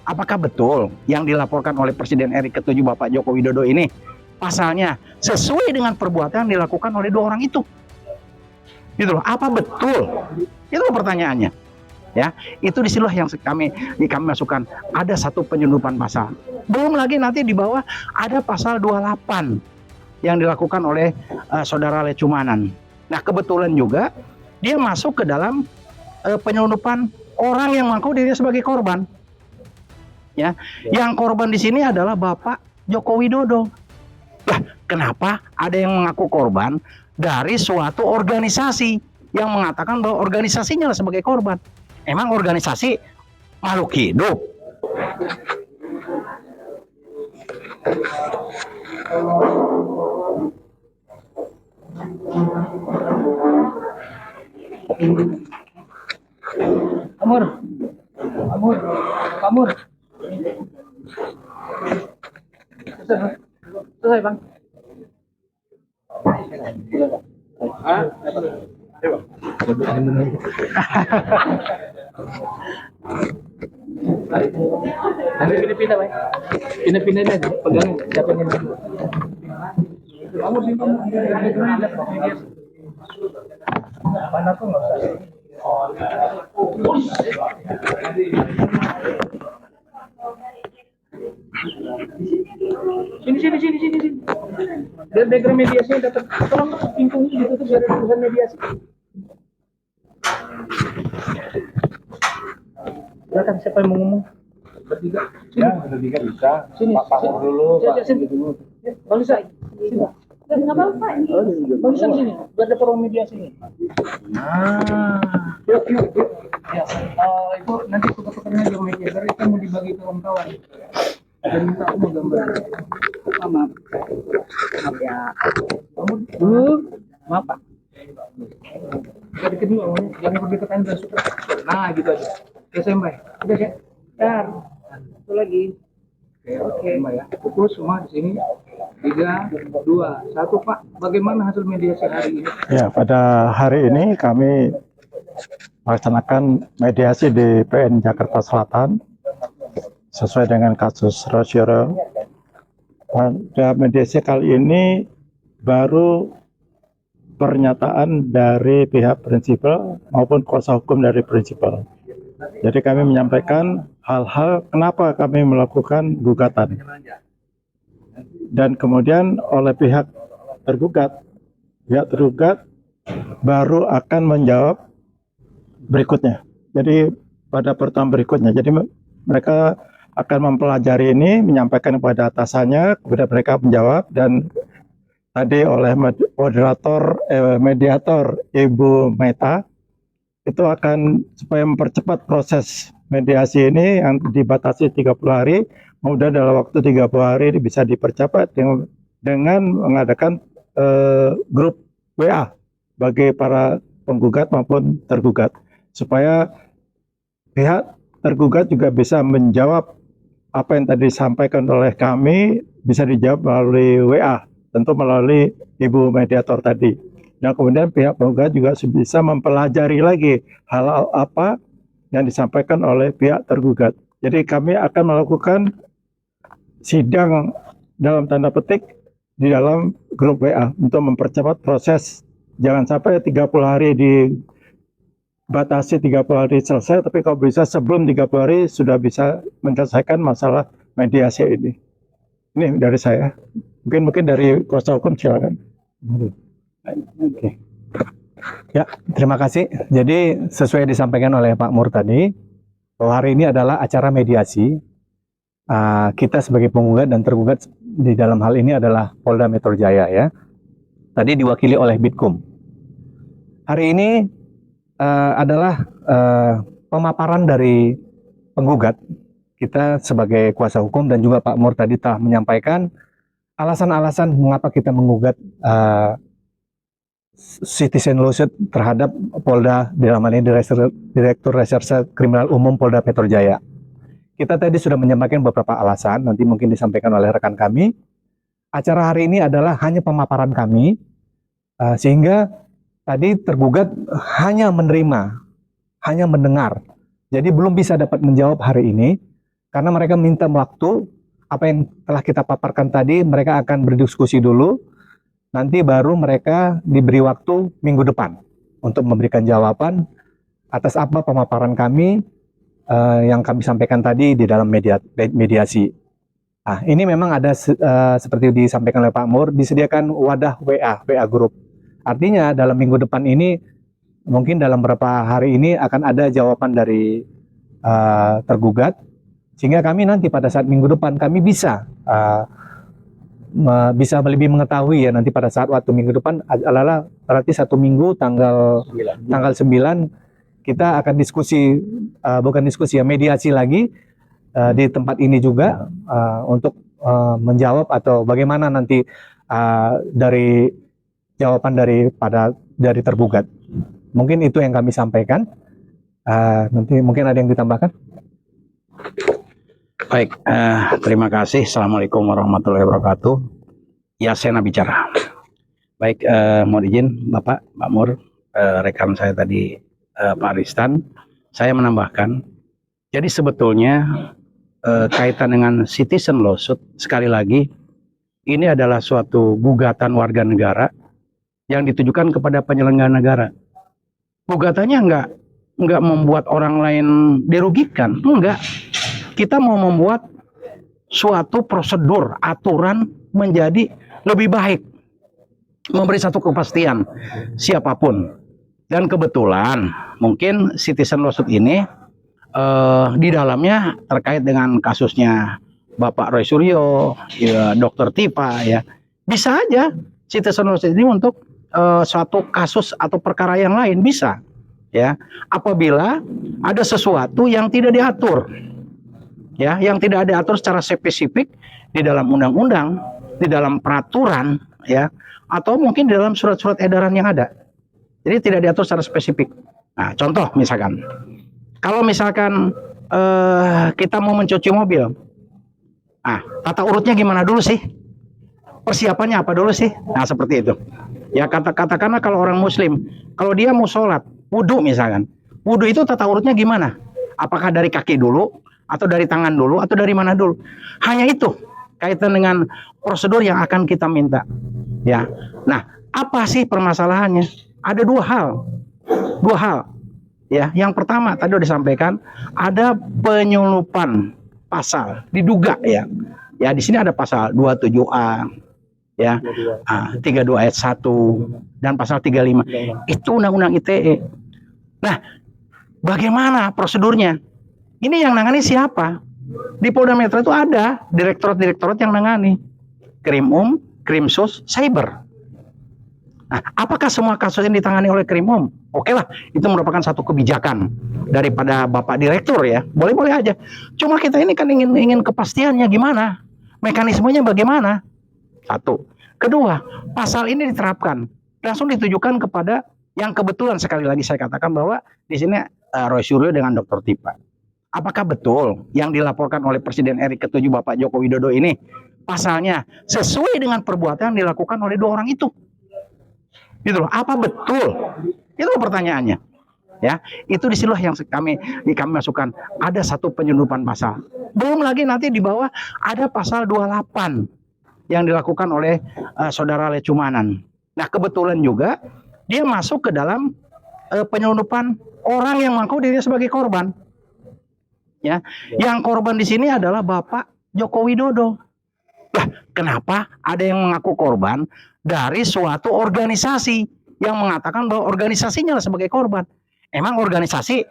apakah betul yang dilaporkan oleh Presiden RI ke-7 Bapak Joko Widodo ini pasalnya sesuai dengan perbuatan yang dilakukan oleh dua orang itu? Gitu loh, apa betul? Itu pertanyaannya. Ya, itu disitulah yang kami masukkan ada satu penyelundupan pasal. Belum lagi nanti di bawah ada pasal 28 yang dilakukan oleh saudara Lecumanan. Nah, kebetulan juga dia masuk ke dalam penyelundupan orang yang mengaku dirinya sebagai korban. Ya, yang korban di sini adalah Bapak Joko Widodo. Lah, kenapa ada yang mengaku korban dari suatu organisasi yang mengatakan bahwa organisasinya sebagai korban? Emang organisasi makhluk hidup? Kamur, kamur, kamur. Selesai bang. Nanti pindah-pindah bang. Pindah-pindah aja, pegang siapa yang dulu. Kamu simpan. Mana tuh nggak usah. Sini. Biar background mediasinya dapat, tolong pingpungnya gitu tuh biar bukan mediasi. Silakan siapa yang mau ngomong? Bertiga. Ya, bertiga bisa. Sini. Pak Pamor dulu, Pak. Sini. Bang Lisa, sini. Nggak apa-apa ini. Bang Lisa sini, biar dapat ruang mediasinya. Nah, yuk. Ya, Ibu nanti tukar-tukarnya di rumah mediator itu mau dibagi ke kawan-kawan. Dan minta aku mau gambar. Maaf ya. Kamu dulu, maaf Pak. Kita dikit dulu, jangan berdekatan dan suka. Nah, gitu aja. Oke, sampai. Udah ya. Bentar. Satu lagi. Oke. Ya. Fokus semua di sini. 3, 2, 1 Pak. Bagaimana hasil mediasi hari ini? Ya, pada hari ini kami melaksanakan mediasi di PN Jakarta Selatan sesuai dengan kasus Rosyoro. Pada mediasi kali ini baru pernyataan dari pihak prinsipal maupun kuasa hukum dari prinsipal. Jadi kami menyampaikan hal-hal kenapa kami melakukan gugatan. Dan kemudian oleh pihak tergugat baru akan menjawab berikutnya. Jadi pada pertemuan berikutnya. Jadi mereka akan mempelajari ini, menyampaikan kepada atasannya, kemudian mereka menjawab, dan tadi oleh mediator Ibu Meta itu akan supaya mempercepat proses mediasi ini yang dibatasi 30 hari, kemudian dalam waktu 30 hari bisa dipercepat dengan mengadakan grup WA bagi para penggugat maupun tergugat, supaya pihak tergugat juga bisa menjawab apa yang tadi disampaikan oleh kami, bisa dijawab melalui WA, tentu melalui Ibu mediator tadi. Nah, kemudian pihak penggugat juga bisa mempelajari lagi hal-hal apa yang disampaikan oleh pihak tergugat. Jadi kami akan melakukan sidang dalam tanda petik di dalam grup WA untuk mempercepat proses. Jangan sampai 30 hari dibatasi 30 hari selesai, tapi kalau bisa sebelum 30 hari sudah bisa menyelesaikan masalah mediasi ini. Ini dari saya. Mungkin dari kuasa hukum silakan. Oke. Ya, terima kasih. Jadi sesuai disampaikan oleh Pak Mur tadi, bahwa hari ini adalah acara mediasi. Kita sebagai penggugat dan tergugat di dalam hal ini adalah Polda Metro Jaya ya. Tadi diwakili oleh Bitkum. Hari ini adalah pemaparan dari penggugat. Kita sebagai kuasa hukum dan juga Pak Mur tadi telah menyampaikan alasan-alasan mengapa kita menggugat citizen lawsuit terhadap Polda, dalam hal ini Direktur Reserse Kriminal Umum Polda Metro Jaya. Kita tadi sudah menyampaikan beberapa alasan, nanti mungkin disampaikan oleh rekan kami. Acara hari ini adalah hanya pemaparan kami, sehingga tadi tergugat hanya menerima, hanya mendengar. Jadi belum bisa dapat menjawab hari ini. karena mereka minta waktu apa yang telah kita paparkan tadi, mereka akan berdiskusi dulu, nanti baru mereka diberi waktu minggu depan untuk memberikan jawaban atas apa pemaparan kami yang kami sampaikan tadi di dalam mediasi. Nah, ini memang ada seperti disampaikan oleh Pak Mur, disediakan wadah WA Group. Artinya dalam minggu depan ini, mungkin dalam beberapa hari ini akan ada jawaban dari tergugat, sehingga kami nanti pada saat minggu depan kami bisa lebih mengetahui ya, nanti pada saat waktu minggu depan adalah berarti 1 minggu tanggal 9 kita akan diskusi, bukan diskusi ya, mediasi lagi di tempat ini juga untuk menjawab atau bagaimana nanti dari jawaban dari tergugat. Mungkin itu yang kami sampaikan. Nanti mungkin ada yang ditambahkan. Baik, terima kasih. Assalamualaikum warahmatullahi wabarakatuh. Ya, Sena bicara. Baik, mohon izin Bapak, Pak Mur, rekan saya tadi Pak Aristan, saya menambahkan, jadi sebetulnya kaitan dengan citizen lawsuit, sekali lagi, ini adalah suatu gugatan warga negara yang ditujukan kepada penyelenggara negara. Gugatannya enggak membuat orang lain dirugikan, enggak. Kita mau membuat suatu prosedur, aturan menjadi lebih baik, memberi satu kepastian siapapun. Dan kebetulan mungkin citizen lawsuit ini di dalamnya terkait dengan kasusnya Bapak Roy Suryo, ya, Dr. Tipa, ya, bisa aja citizen lawsuit ini untuk suatu kasus atau perkara yang lain, bisa, ya, apabila ada sesuatu yang tidak diatur. Ya, yang tidak diatur secara spesifik di dalam undang-undang, di dalam peraturan, ya, atau mungkin di dalam surat-surat edaran yang ada. Jadi tidak diatur secara spesifik. Nah, contoh misalkan, kalau misalkan kita mau mencuci mobil, tata urutnya gimana dulu sih? Persiapannya apa dulu sih? Nah, seperti itu. Ya, katakanlah kalau orang Muslim, kalau dia mau sholat, wudhu misalkan, wudhu itu tata urutnya gimana? Apakah dari kaki dulu? Atau dari tangan dulu, atau dari mana dulu? Hanya itu kaitan dengan prosedur yang akan kita minta. Ya, nah, apa sih permasalahannya? Ada dua hal. Ya, yang pertama tadi sudah disampaikan, ada penyelundupan pasal, diduga ya. Ya, di sini ada pasal 27A, ya, 32 ayat 1 dan pasal 35. Itu undang-undang ITE. Nah, bagaimana prosedurnya? Ini yang nangani siapa? Di Polda Metro itu ada direktorat-direktorat yang nangani. Krimum, Krimsus, Cyber. Nah, apakah semua kasus yang ditangani oleh Krimum? Oke lah, itu merupakan satu kebijakan daripada Bapak Direktur ya. Boleh-boleh aja. Cuma kita ini kan ingin kepastiannya gimana? Mekanismenya bagaimana? Satu. Kedua, pasal ini diterapkan. Langsung ditujukan kepada yang kebetulan, sekali lagi saya katakan bahwa di sini Roy Suryo dengan Dr. Tipa. Apakah betul yang dilaporkan oleh Presiden RI ke-7 Bapak Joko Widodo ini pasalnya sesuai dengan perbuatan yang dilakukan oleh dua orang itu? Gitu loh. Apa betul? Itu pertanyaannya. Ya, itu disinilah yang kami masukkan, ada satu penyelundupan pasal. Belum lagi nanti di bawah ada pasal 28 yang dilakukan oleh saudara Lecumanan. Nah, kebetulan juga dia masuk ke dalam penyelundupan orang yang mengaku dirinya sebagai korban. Ya, yang korban di sini adalah Bapak Joko Widodo. Lah, kenapa ada yang mengaku korban dari suatu organisasi yang mengatakan bahwa organisasinya lah sebagai korban? Emang organisasi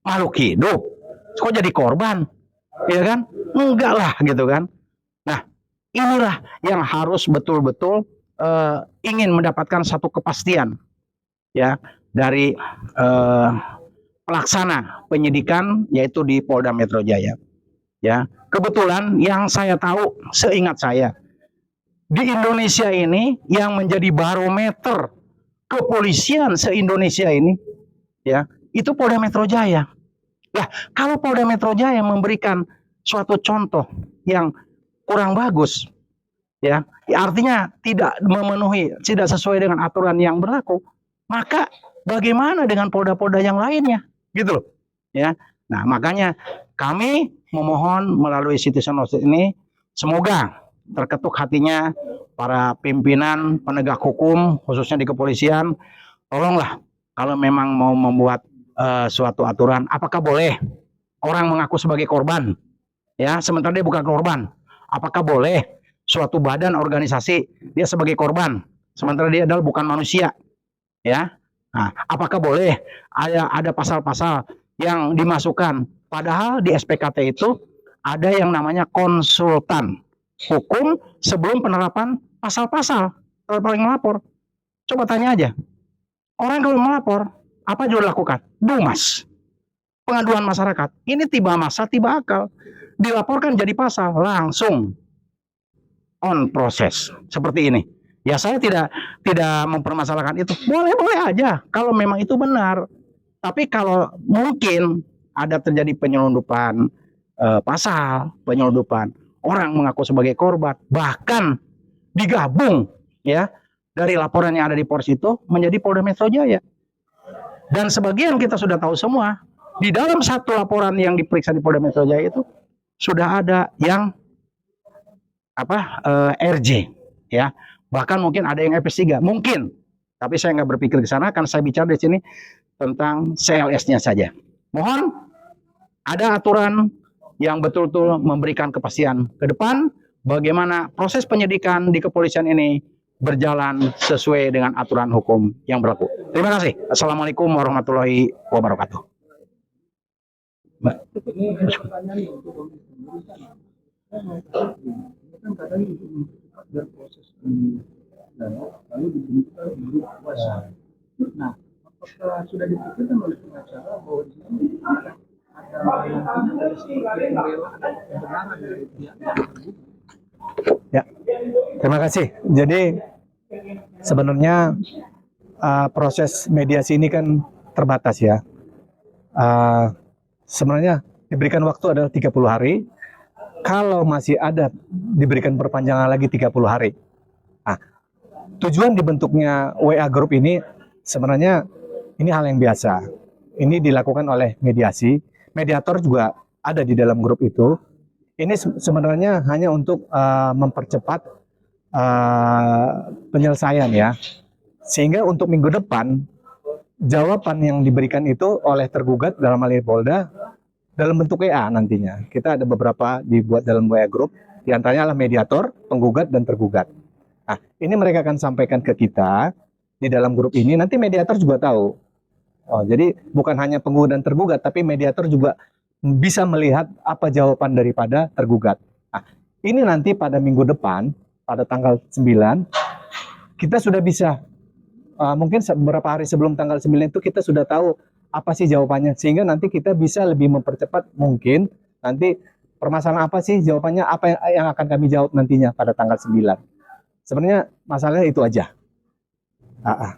makhluk hidup, kok jadi korban? Ya kan? Enggak lah, gitu kan? Nah, inilah yang harus betul-betul ingin mendapatkan satu kepastian, ya, dari pelaksana penyidikan, yaitu di Polda Metro Jaya. Ya, kebetulan yang saya tahu, seingat saya, di Indonesia ini yang menjadi barometer kepolisian se-Indonesia ini, ya, itu Polda Metro Jaya. Nah, kalau Polda Metro Jaya memberikan suatu contoh yang kurang bagus, ya, artinya tidak memenuhi, tidak sesuai dengan aturan yang berlaku, maka bagaimana dengan polda-polda yang lainnya? Gitu loh, ya. Nah, makanya kami memohon melalui Citizen Notice ini, semoga terketuk hatinya para pimpinan penegak hukum, khususnya di kepolisian, tolonglah kalau memang mau membuat suatu aturan, apakah boleh orang mengaku sebagai korban, ya, sementara dia bukan korban? Apakah boleh suatu badan organisasi dia sebagai korban, sementara dia adalah bukan manusia, ya? Nah, apakah boleh ada pasal-pasal yang dimasukkan? Padahal di SPKT itu ada yang namanya konsultan hukum sebelum penerapan pasal-pasal paling melapor. Coba tanya aja, orang kalau melapor apa juga dilakukan? Dumas, pengaduan masyarakat. Ini tiba masa, tiba akal. Dilaporkan jadi pasal, langsung on proses seperti ini. Ya saya tidak mempermasalahkan itu. Boleh-boleh aja kalau memang itu benar. Tapi kalau mungkin ada terjadi penyelundupan pasal, penyelundupan orang mengaku sebagai korban, bahkan digabung ya dari laporan yang ada di Polres itu menjadi Polda Metro Jaya. Dan sebagian kita sudah tahu semua, di dalam satu laporan yang diperiksa di Polda Metro Jaya itu sudah ada yang RJ ya, bahkan mungkin ada yang FS3 mungkin, tapi saya nggak berpikir ke sana, karena saya bicara di sini tentang CLS-nya saja. Mohon ada aturan yang betul-betul memberikan kepastian ke depan bagaimana proses penyidikan di kepolisian ini berjalan sesuai dengan aturan hukum yang berlaku. Terima kasih. Assalamualaikum warahmatullahi wabarakatuh. Ini ada pertanyaan nih untuk Komisi Pemerintahan. Ini kan katanya untuk mempercepat berproses ini, lalu dibentukkan grup kuasa. Nah, apakah sudah dipikirkan oleh pengacara bahwa di sini ada yang dari seperti pembelaan atau kebenaran dari pihak yang tergugat? Ya, terima kasih. Jadi sebenarnya proses mediasi ini kan terbatas ya. Sebenarnya diberikan waktu adalah 30 hari. Kalau masih ada diberikan perpanjangan lagi 30 hari. Nah, tujuan dibentuknya WA Group ini sebenarnya ini hal yang biasa. Ini dilakukan oleh mediasi. Mediator juga ada di dalam grup itu. Ini sebenarnya hanya untuk mempercepat penyelesaian ya. Sehingga untuk minggu depan jawaban yang diberikan itu oleh tergugat dalam hal ini Polda dalam bentuk WA nantinya. Kita ada beberapa dibuat dalam WA Group, di antaranya adalah mediator, penggugat, dan tergugat. Nah, ini mereka akan sampaikan ke kita di dalam grup ini, nanti mediator juga tahu. Oh, jadi bukan hanya penggugat dan tergugat, tapi mediator juga bisa melihat apa jawaban daripada tergugat. Nah, ini nanti pada minggu depan, pada tanggal 9, kita sudah bisa, mungkin beberapa hari sebelum tanggal 9 itu kita sudah tahu apa sih jawabannya, sehingga nanti kita bisa lebih mempercepat mungkin nanti permasalahan apa sih jawabannya, apa yang akan kami jawab nantinya pada tanggal 9. Sebenarnya masalahnya itu aja.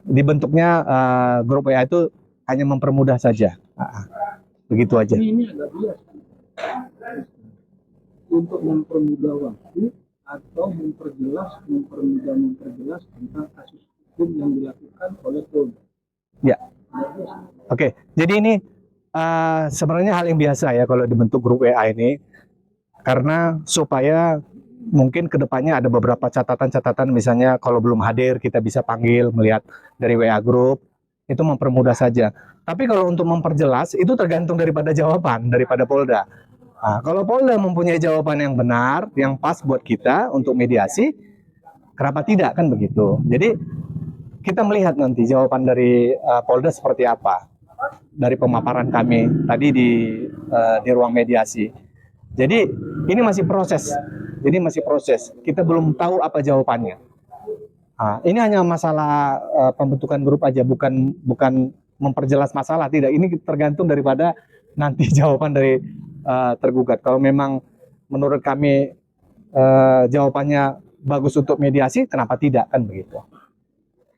Dibentuknya grup WA itu hanya mempermudah saja. Begitu aja. Ini agak bias. Untuk mempermudah waktu atau memperjelas tentang kasus hukum yang dilakukan oleh Polda. Ya. Oke, jadi ini sebenarnya hal yang biasa ya kalau dibentuk grup WA ini, karena supaya mungkin kedepannya ada beberapa catatan-catatan, misalnya kalau belum hadir kita bisa panggil melihat dari WA Group, itu mempermudah saja. Tapi kalau untuk memperjelas itu tergantung daripada jawaban daripada Polda. Nah, kalau Polda mempunyai jawaban yang benar, yang pas buat kita untuk mediasi, kenapa tidak, kan begitu. Jadi kita melihat nanti jawaban dari Polda seperti apa dari pemaparan kami tadi di ruang mediasi. Jadi ini masih proses. Kita belum tahu apa jawabannya. Nah, ini hanya masalah pembentukan grup aja, bukan memperjelas masalah. Tidak, ini tergantung daripada nanti jawaban dari tergugat. Kalau memang menurut kami jawabannya bagus untuk mediasi, kenapa tidak, kan begitu.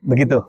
Begitu.